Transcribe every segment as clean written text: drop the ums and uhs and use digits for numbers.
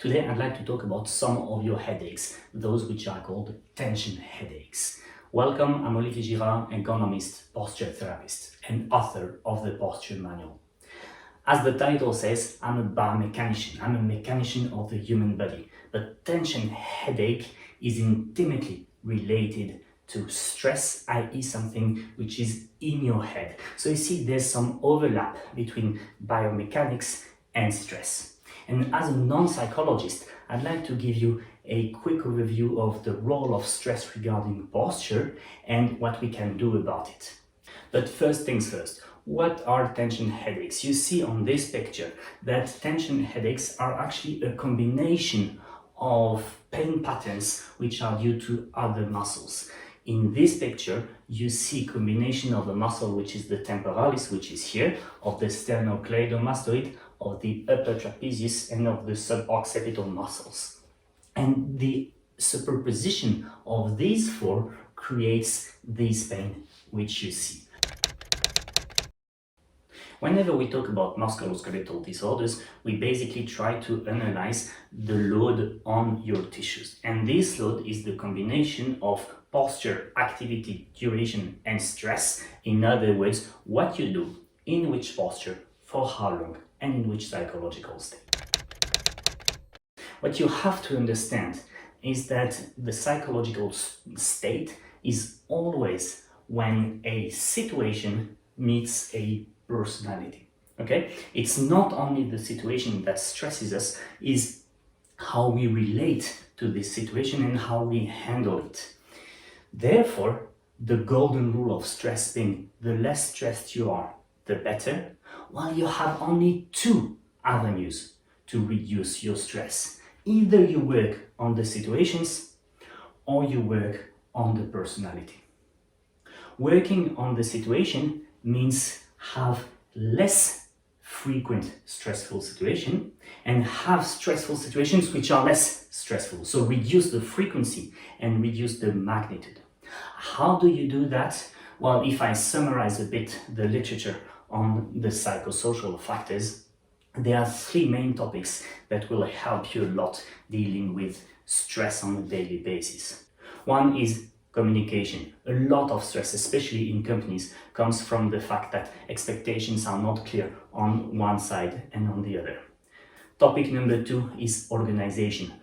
Today I'd like to talk about some of your headaches, those which are called tension headaches. Welcome, I'm Olivier Girard, ergonomist, posture therapist, and author of the Posture Manual. As the title says, I'm a biomechanician, I'm a mechanician of the human body, but tension headache is intimately related to stress, i.e. something which is in your head. So you see there's some overlap between biomechanics and stress. And as a non-psychologist, I'd like to give you a quick overview of the role of stress regarding posture and what we can do about it. But first things first, what are tension headaches? You see on this picture that tension headaches are actually a combination of pain patterns which are due to other muscles. In this picture, you see combination of the muscle which is the temporalis, which is here, of the sternocleidomastoid, of the upper trapezius, and of the suboccipital muscles. And the superposition of these four creates this pain which you see. Whenever we talk about musculoskeletal disorders, we basically try to analyze the load on your tissues. And this load is the combination of posture, activity, duration, and stress. In other words, what you do, in which posture, for how long, and in which psychological state. What you have to understand is that the psychological state is always when a situation meets a personality. Okay, it's not only the situation that stresses us, is how we relate to this situation and how we handle it. Therefore, the golden rule of stress being the less stressed you are, the better. Well, you have only two avenues to reduce your stress. Either you work on the situations or you work on the personality. Working on the situation means have less frequent stressful situation and have stressful situations which are less stressful. So reduce the frequency and reduce the magnitude. How do you do that? Well, if I summarize a bit the literature on the psychosocial factors, there are three main topics that will help you a lot dealing with stress on a daily basis. One is communication. A lot of stress, especially in companies, comes from the fact that expectations are not clear on one side and on the other. Topic number two is organization.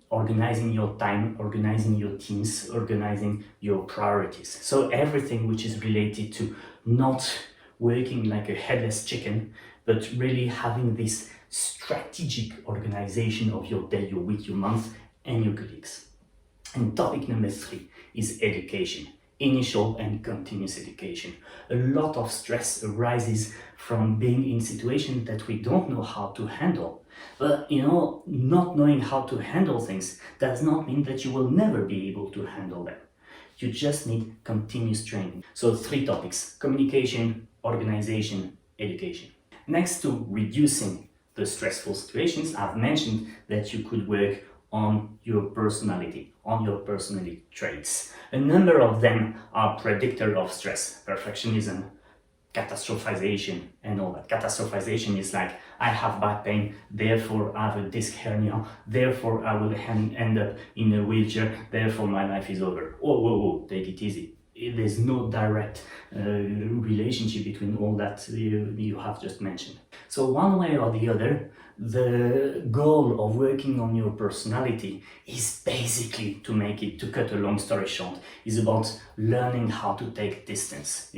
Organizing your time, organizing your teams, organizing your priorities. So everything which is related to not working like a headless chicken, but really having this strategic organization of your day, your week, your month, and your colleagues. And topic number three is education, initial and continuous education. A lot of stress arises from being in situations that we don't know how to handle. But not knowing how to handle things does not mean that you will never be able to handle them. You just need continuous training. So three topics: communication, organization, education. Next to reducing the stressful situations, I've mentioned that you could work on your personality, on your personality traits. A number of them are predictor of stress: perfectionism, catastrophization, and all that. Catastrophization is like, I have back pain, therefore I have a disc hernia, therefore I will end up in a wheelchair, therefore my life is over. Whoa, take it easy. There's no direct relationship between all that you have just mentioned. So one way or the other, the goal of working on your personality is basically to cut a long story short, is about learning how to take distance.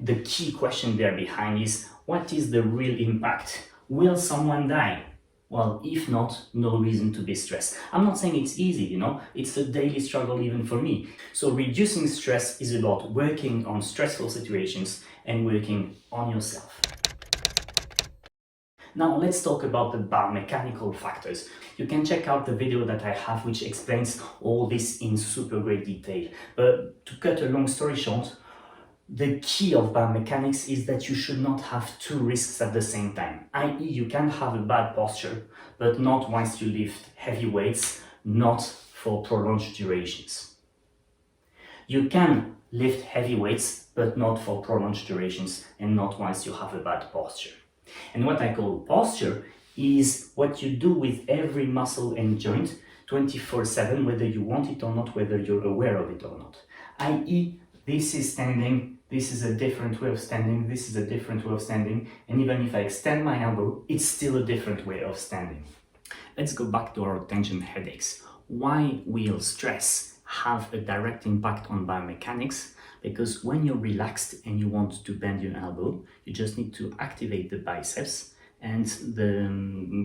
The key question there behind is, what is the real impact? Will someone die? Well, if not, no reason to be stressed. I'm not saying it's easy, it's a daily struggle even for me. So reducing stress is about working on stressful situations and working on yourself. Now let's talk about the biomechanical factors. You can check out the video that I have which explains all this in super great detail. But to cut a long story short, the key of biomechanics is that you should not have two risks at the same time. I.e., you can have a bad posture, but not once you lift heavy weights, not for prolonged durations. You can lift heavy weights, but not for prolonged durations and not once you have a bad posture. And what I call posture is what you do with every muscle and joint 24/7, whether you want it or not, whether you're aware of it or not. i.e., this is standing, this is a different way of standing, this is a different way of standing, and even if I extend my elbow, it's still a different way of standing. Let's go back to our tension headaches. Why will stress have a direct impact on biomechanics? Because when you're relaxed and you want to bend your elbow, you just need to activate the biceps, and the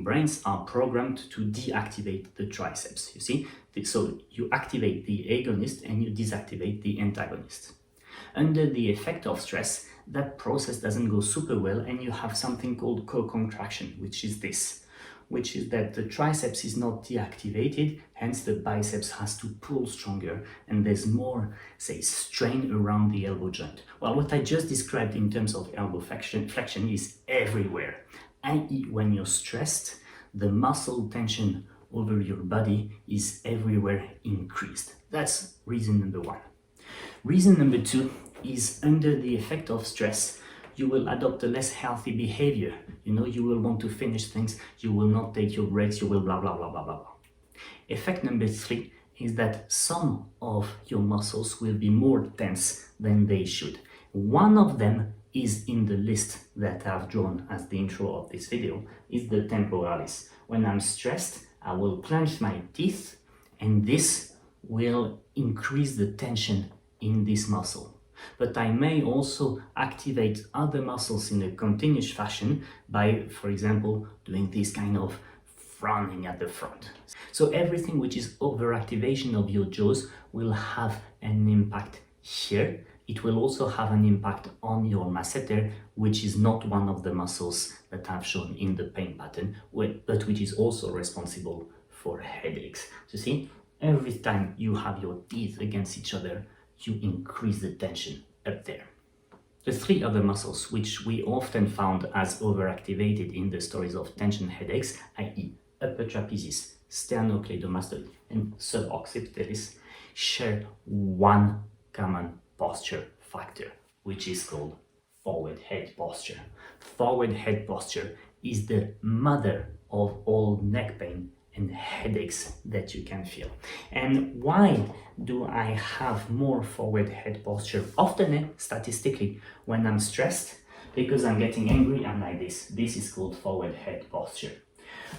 brains are programmed to deactivate the triceps, you see? So you activate the agonist and you deactivate the antagonist. Under the effect of stress, that process doesn't go super well, and you have something called co-contraction, which is this, which is that the triceps is not deactivated, hence the biceps has to pull stronger, and there's more, say, strain around the elbow joint. Well, what I just described in terms of elbow flexion is everywhere, i.e., when you're stressed, the muscle tension over your body is everywhere increased. That's reason number one. Reason number two is under the effect of stress, you will adopt a less healthy behavior. You know, you will want to finish things, you will not take your breaks, you will blah, blah, blah, blah, blah, blah. Effect number three is that some of your muscles will be more tense than they should. One of them is in the list that I've drawn as the intro of this video, is the temporalis. When I'm stressed, I will clench my teeth, and this will increase the tension in this muscle. But I may also activate other muscles in a continuous fashion by, for example, doing this kind of frowning at the front. So everything which is overactivation of your jaws will have an impact here. It will also have an impact on your masseter, which is not one of the muscles that I've shown in the pain pattern, but which is also responsible for headaches. So see, every time you have your teeth against each other, you increase the tension up there. The three other muscles which we often found as overactivated in the stories of tension headaches, i.e. upper trapezius, sternocleidomastoid, and suboccipitalis, share one common posture factor, which is called forward head posture. Forward head posture is the mother of all neck pain and headaches that you can feel. And why do I have more forward head posture often, statistically, when I'm stressed? Because I'm getting angry, I'm like this. This is called forward head posture.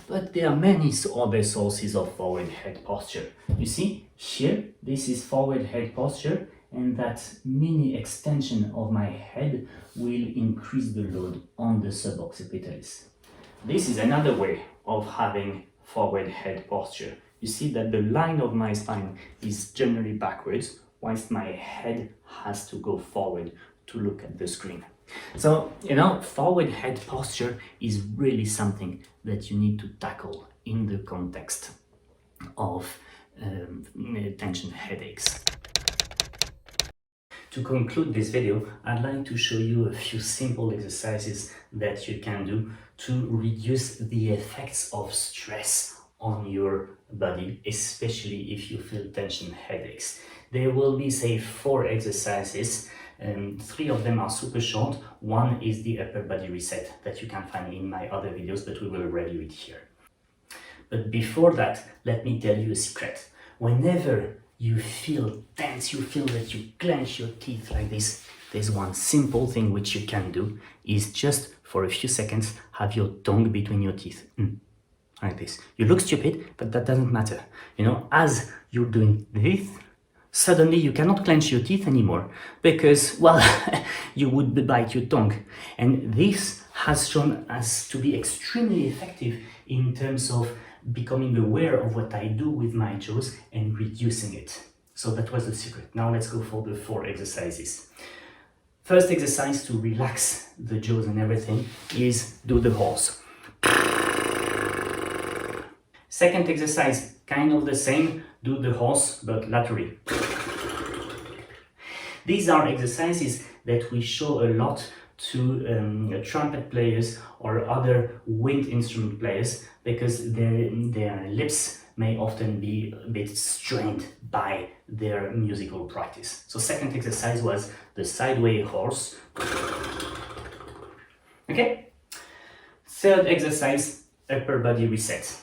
But there are many other sources of forward head posture. You see, here, this is forward head posture, and that mini extension of my head will increase the load on the suboccipitalis. This is another way of having forward head posture. You see that the line of my spine is generally backwards, whilst my head has to go forward to look at the screen. So, you know, forward head posture is really something that you need to tackle in the context of tension headaches. To conclude this video, I'd like to show you a few simple exercises that you can do to reduce the effects of stress on your body, especially if you feel tension headaches. There will be, say, 4 exercises, and 3 of them are super short. One is the upper body reset that you can find in my other videos, but we will review it here. But before that, let me tell you a secret. Whenever you feel tense, you feel that you clench your teeth like this, there's one simple thing which you can do, is just for a few seconds have your tongue between your teeth. Like this. You look stupid, but that doesn't matter. You know, as you're doing this, suddenly you cannot clench your teeth anymore because, well, you would bite your tongue. And this has shown us to be extremely effective in terms of becoming aware of what I do with my jaws and reducing it. So that was the secret. Now let's go for the 4 exercises. First exercise to relax the jaws and everything is do the horse. Second exercise, kind of the same, do the horse but laterally. These are exercises that we show a lot to trumpet players or other wind instrument players because their lips may often be a bit strained by their musical practice. So second exercise was the sideways horse. Okay? Third exercise, upper body reset.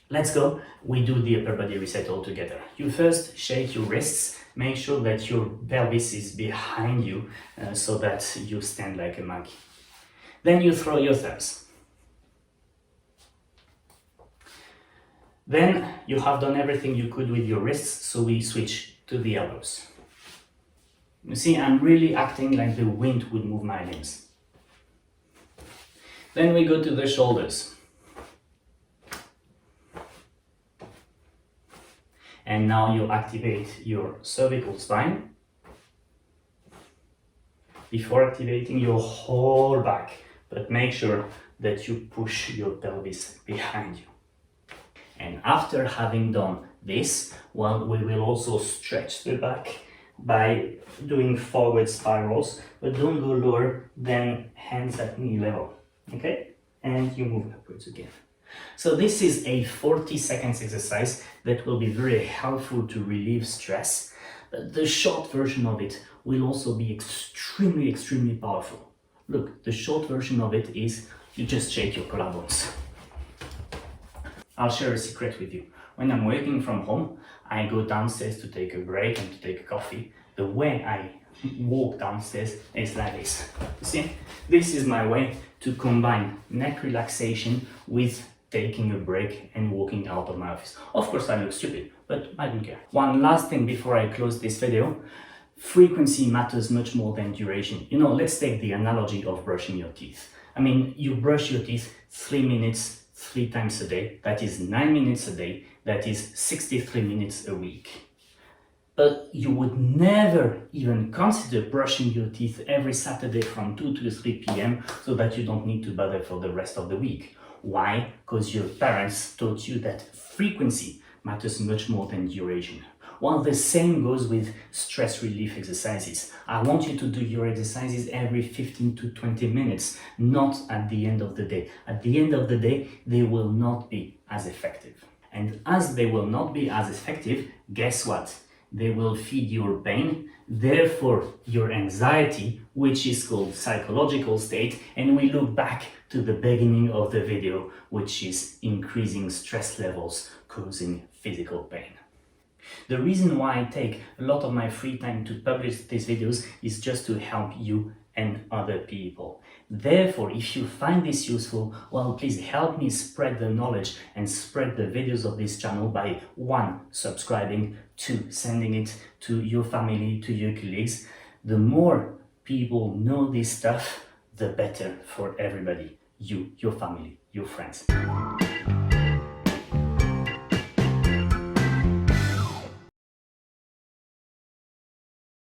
Let's go, we do the upper body reset all together. You first shake your wrists, make sure that your pelvis is behind you so that you stand like a monkey. Then you throw your thumbs. Then you have done everything you could with your wrists, so we switch to the elbows. You see, I'm really acting like the wind would move my limbs. Then we go to the shoulders. And now you activate your cervical spine before activating your whole back, but make sure that you push your pelvis behind you. And after having done this, well, we will also stretch the back by doing forward spirals, but don't go lower than hands at knee level, okay? And you move upwards again. So this is a 40 seconds exercise that will be very helpful to relieve stress. But the short version of it will also be extremely powerful. Look, the short version of it is you just shake your collarbones. I'll share a secret with you. When I'm working from home, I go downstairs to take a break and to take a coffee. The way I walk downstairs is like this. You see, this is my way to combine neck relaxation with taking a break and walking out of my office. Of course, I look stupid, but I don't care. One last thing before I close this video. Frequency matters much more than duration. You know, let's take the analogy of brushing your teeth. I mean, you brush your teeth 3 minutes, 3 times a day. That is 9 minutes a day. That is 63 minutes a week. But you would never even consider brushing your teeth every Saturday from 2 to 3 p.m. so that you don't need to bother for the rest of the week. Why? Because your parents taught you that frequency matters much more than duration. Well, the same goes with stress relief exercises. I want you to do your exercises every 15 to 20 minutes, not at the end of the day. At the end of the day, they will not be as effective. And as they will not be as effective, guess what? They will feed your pain, therefore your anxiety, which is called psychological state, and we look back to the beginning of the video, which is increasing stress levels causing physical pain. The reason why I take a lot of my free time to publish these videos is just to help you and other people. Therefore, if you find this useful, well, please help me spread the knowledge and spread the videos of this channel by 1. Subscribing, 2. Sending it to your family, to your colleagues. The more people know this stuff, the better for everybody. You, your family, your friends.